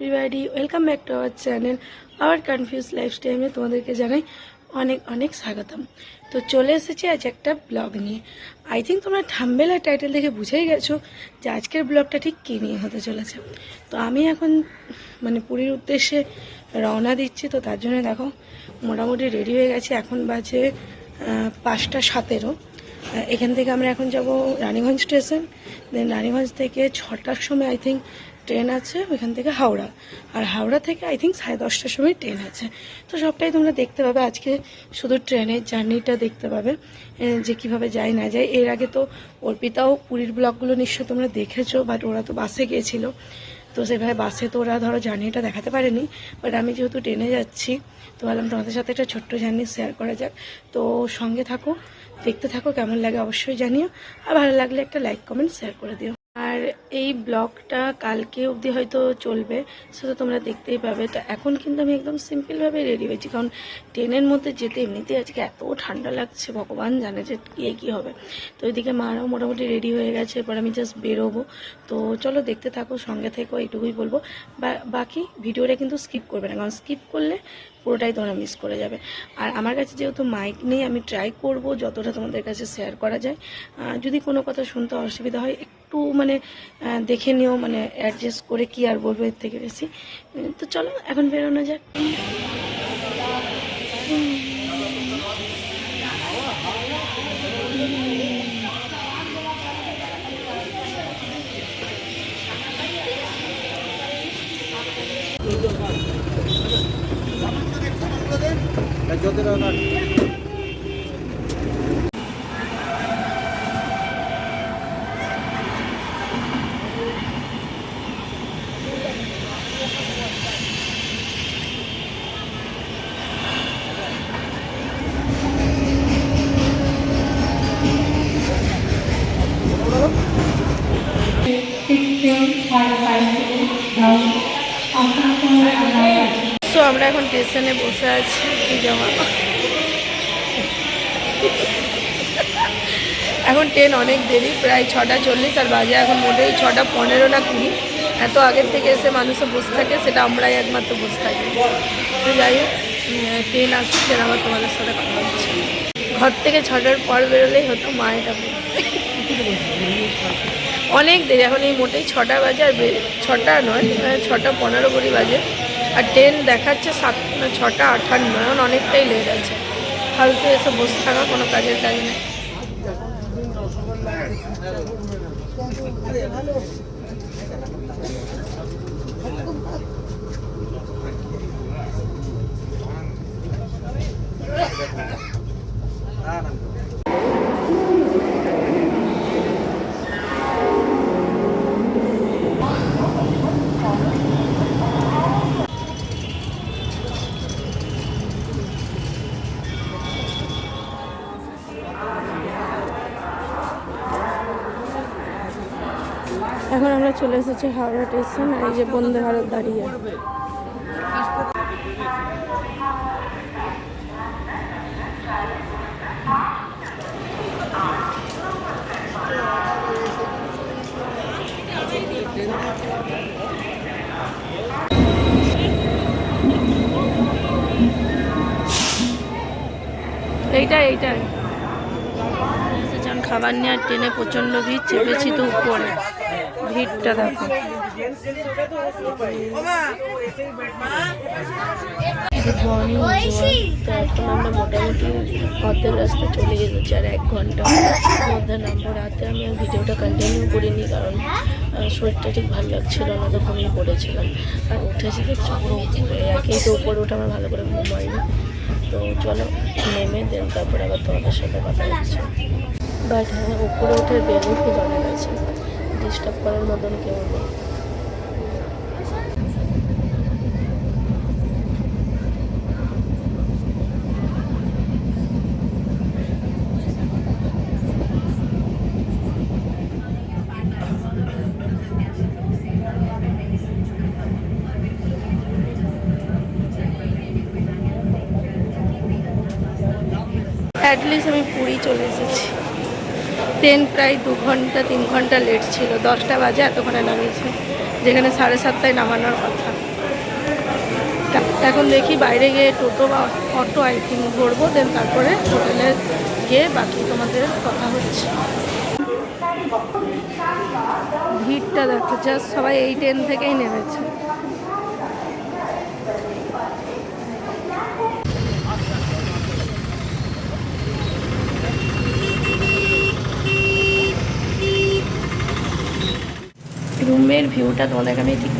Everybody, welcome back to our channel our confuse লাইফস্টাইলে তোমাদেরকে জানাই অনেক অনেক স্বাগতম। তো চলে এসেছি আজ একটা ব্লগ নিয়ে। আই থিঙ্ক তোমরা থাম্বনেল আর টাইটেল দেখে বুঝেই গেছো যে আজকের ব্লগটা ঠিক কী নিয়ে হতে চলেছে। তো আমি এখন পুরীর উদ্দেশ্যে রওনা দিচ্ছি। তো তার জন্য দেখো মোটামুটি রেডি হয়ে গেছি। এখন বাজে 5:17। এখান থেকে আমরা এখন যাব রানীগঞ্জ স্টেশন। দেন রানীগঞ্জ থেকে 6টার সময় আই থিঙ্ক ট্রেন আছে ওইখান থেকে হাওড়া, আর হাওড়া থেকে আই থিঙ্ক 10:30টার সময় ট্রেন আছে। তো সবটাই তোমরা দেখতে পাবে আজকে, শুধু ট্রেনের জার্নিটা দেখতে পাবে যে কিভাবে যায় না যায়। এর আগে তো অর্পিতাও পুরীর ব্লগগুলো নিশ্চয় তোমরা দেখেছো, বাট ওরা তো বাসে গিয়েছিল, তো সেভাবে বাসে তো ওরা ধরো জার্নিটা দেখাতে পারেনি। বাট আমি যেহেতু ট্রেনে যাচ্ছি তো ভাবলাম তোমাদের সাথে একটা ছোট্ট জার্নি শেয়ার করা যাক। তো সঙ্গে থাকো, দেখতে থাকো, কেমন লাগে অবশ্যই জানিও, আর ভালো লাগলে একটা লাইক কমেন্ট শেয়ার করে দিও। আর এই ব্লগটা কালকে অবধি হয়তো চলবে, সেটা তোমরা দেখতেই পাবে। তো এখন কিন্তু আমি একদম সিম্পলভাবে রেডি হয়েছি, কারণ ট্রেনের মধ্যে যেতে এমনিতেই আজকে এত ঠান্ডা লাগছে, ভগবান জানে যে কী হবে। তো ওইদিকে মারাও মোটামুটি রেডি হয়ে গেছে, এরপর আমি জাস্ট বেরোবো। তো চলো দেখতে থাকো, সঙ্গে থেকো, এইটুকুই বলবো। বাকি ভিডিওটা কিন্তু স্কিপ করবে না, কারণ স্কিপ করলে পুরোটাই তোমরা মিস করে যাবে। আর আমার কাছে যেহেতু মাইক নেই, আমি ট্রাই করব যতটা তোমাদের কাছে শেয়ার করা যায়। যদি কোনো কথা শুনতে অসুবিধা হয় একটু দেখে নিও, অ্যাডজাস্ট করে, কি আর বলবো এর থেকে বেশি। তো চলো এখন বেরোনো যাক। তো আমরা এখন স্টেশনে বসে আছি। এখন ট্রেন অনেক দেরি, প্রায় 6:40, আর বাজে এখন মোটেই 6:15 না 20। এত আগের থেকে এসে মানুষও বসে থাকে, সেটা আমরাই একমাত্র বসে থাকি। তো যাই হোক, ট্রেন আসুক, ট্রেন আমার তোমাদের সাথে কথা হচ্ছে। ঘর থেকে 6টার পর বেরোলেই হতো, মা এটা অনেক দেরি। এখন এই মোটেই 6টা বাজে, আর 6টা নয়, 6:15 বাজে, আর ট্রেন দেখাচ্ছে 6:58। এখন অনেকটাই লেট আছে। ফালতু এসে বসে থাকা, কোনো কাজের কাজ নেই। এখন আমরা চলে এসেছি হাওড়া স্টেশন, আর এই যে বন্দে ভারত দাঁড়িয়ে। এইটাই খাবার নিয়ে, আর ট্রেনে প্রচণ্ড ভিড়, চেপেছি তো উপরে, ভিড়টা দেখো। Good morning. তো এখন আমরা মোটামুটি অর্ধেক রাস্তা চলে এসেছি, আর 1 ঘন্টার মধ্যে নামবো। রাতে আমি আর ভিডিওটা কন্টিনিউ করিনি, কারণ শরীরটা ঠিক ভালো লাগছিল না, তো ঘুমিয়ে পড়েছিলাম। আর উঠেছি দেখছি পুরো একেই তো উপরে উঠে আমার ভালো করে ঘুম হয়নি। তো চলো নেমে দেন, তারপরে আবার তোমাদের সাথে কথা হচ্ছে। বাট হ্যাঁ, উপরে উঠে বেনিফিট অনেক আছে, ডিস্টার্ব করার মতন কেউ নেই। অ্যাটলিস্ট আমি পুরী চলে এসেছি। ট্রেন প্রায় 2 ঘন্টা 3 ঘন্টা লেট ছিল, 10টা বাজে এতক্ষণে নামিয়েছে, যেখানে 7:30টায় নামানোর কথা। এখন দেখি বাইরে গিয়ে টোটো বা অটো আই থিঙ্ক ধরবো, দেন তারপরে হোটেলে গিয়ে বাকি তোমাদের কথা হচ্ছে। ভিড়টা দেখো, জাস্ট সবাই এই ট্রেন থেকেই নেমেছে। রুমের ভিউটা তোমাদেরকে আমি ঠিক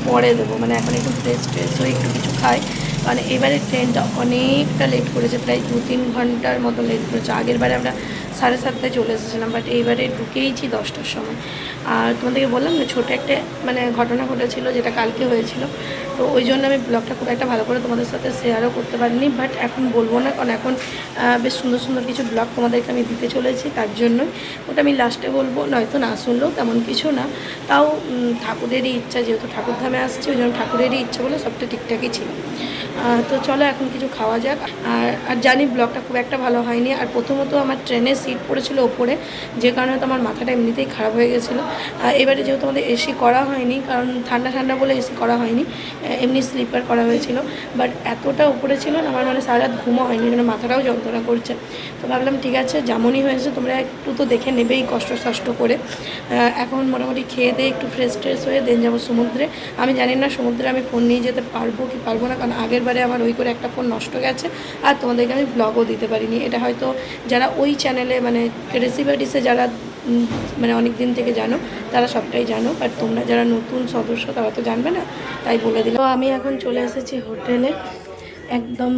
পরে দেবো, মানে এখন একটু ফ্রেশ ট্রেশ হয়ে একটু কিছু খাই, কারণ এবারে ট্রেনটা অনেকটা লেট করেছে, প্রায় 2-3 ঘন্টার মতো লেট করেছে। আগের বারে আমরা 7:30টায় চলে এসেছিলাম, বাট এইবারে ঢুকেইছি 10টার সময়। আর তোমাদেরকে বললাম না ছোটো একটা মানে ঘটনা ঘটেছিল, যেটা কালকে হয়েছিল, তো ওই জন্য আমি ব্লগটা খুব একটা ভালো করে তোমাদের সাথে শেয়ারও করতে পারিনি, বাট এখন বলবো না, কারণ এখন বেশ সুন্দর সুন্দর কিছু ব্লগ তোমাদেরকে আমি দিতে চলেছি, তার জন্যই ওটা আমি লাস্টে বলবো, নয়তো না শুনলেও তেমন কিছু না। তাও ঠাকুরেরই ইচ্ছা, যেহেতু ঠাকুরধামে আসছি ওই জন্য ঠাকুরেরই ইচ্ছা বলে সবটা ঠিকঠাকই ছিল। তো চলো এখন কিছু খাওয়া যাক। আর জানি ব্লগটা খুব একটা ভালো হয়নি, আর প্রথমত আমার ট্রেনের সিট পড়েছিল ওপরে, যে কারণে তো আমার মাথাটা এমনিতেই খারাপ হয়ে গেছিলো। এবারে যেহেতু আমাদের এসি করা হয়নি, কারণ ঠান্ডা ঠান্ডা বলে এসি করা হয়নি, এমনি স্লিপার করা হয়েছিল, বাট এতটা উপরে ছিল না, আমার মানে সারা রাত ঘুমও হয়নি, যেন মাথাটাও যন্ত্রণা করছে। তো ভাবলাম ঠিক আছে, যেমনই হয়েছে তোমরা একটু তো দেখে নেবেই কষ্ট করে। এখন মোটামুটি খেয়ে দিয়ে একটু ফ্রেশ ট্রেশ হয়ে দেন যাবো সমুদ্রে। আমি জানি না সমুদ্রে আমি ফোন নিয়ে যেতে পারবো কি পারবো না, কারণ আগের বারে আমার ওই করে একটা ফোন নষ্ট গেছে, আর তোমাদেরকে আমি ব্লগও দিতে পারিনি। এটা হয়তো যারা ওই চ্যানেলে মানে রেসিপিটিসে যারা মানে অনেক দিন থেকে জানো তারা সবটাই জানো, বাট তোমরা যারা নতুন সদস্য তারা তো জানবে না, তাই বলে দিলাম। তো আমি এখন চলে এসেছি হোটেলে, একদম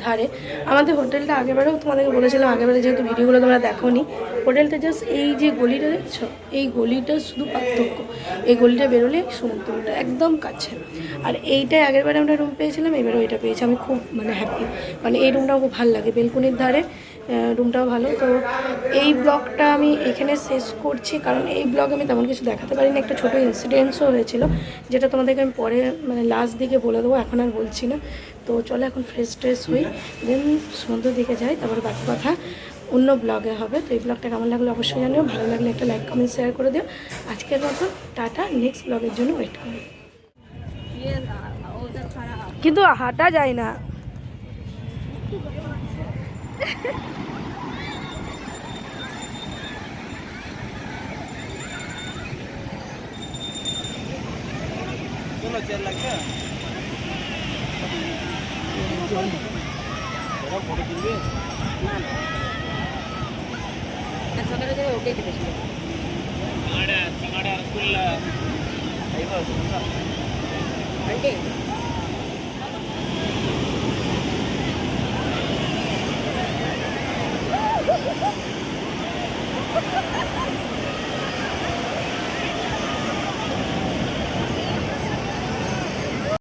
ধারে। আমাদের হোটেলটা আগেবারেও তোমাদেরকে বলেছিলাম, আগেবারে যেহেতু ভিডিওগুলো তোমরা দেখোনি, হোটেলটা জাস্ট এই যে গলিটা দেখছো, এই গলিটা শুধু পার্থক্য, এই গলিটা বেরোলে সমুদ্রটা একদম কাছে। আর এইটাই আগেরবারে আমরা রুম পেয়েছিলাম, এবারে ওইটা পেয়েছি। আমি খুব মানে হ্যাপি, মানে এই রুমটাও খুব ভালো লাগে, বেলকনির ধারে, রুমটাও ভালো। তো এই ব্লগটা আমি এখানে শেষ করছি, কারণ এই ব্লগ আমি তেমন কিছু দেখাতে পারিনি। একটা ছোটো ইনসিডেন্টসও হয়েছিল, যেটা তোমাদেরকে আমি পরে মানে লাস্ট দিকে বলে দেবো, এখন আর বলছি না। তো চলো এখন ফ্রেশ ট্রেশ হই, দেন সমুদ্রের দিকে যাই, তারপরে বাকি কথা অন্য ব্লগে হবে। তো এই ব্লগটা কেমন লাগলো অবশ্যই জানিও, ভালো লাগলে একটা লাইক কমেন্ট শেয়ার করে দিও। আজকের মতো টাটা, নেক্সট ব্লগের জন্য ওয়েট করো। কিন্তু হাঁটা যায় না। అంటే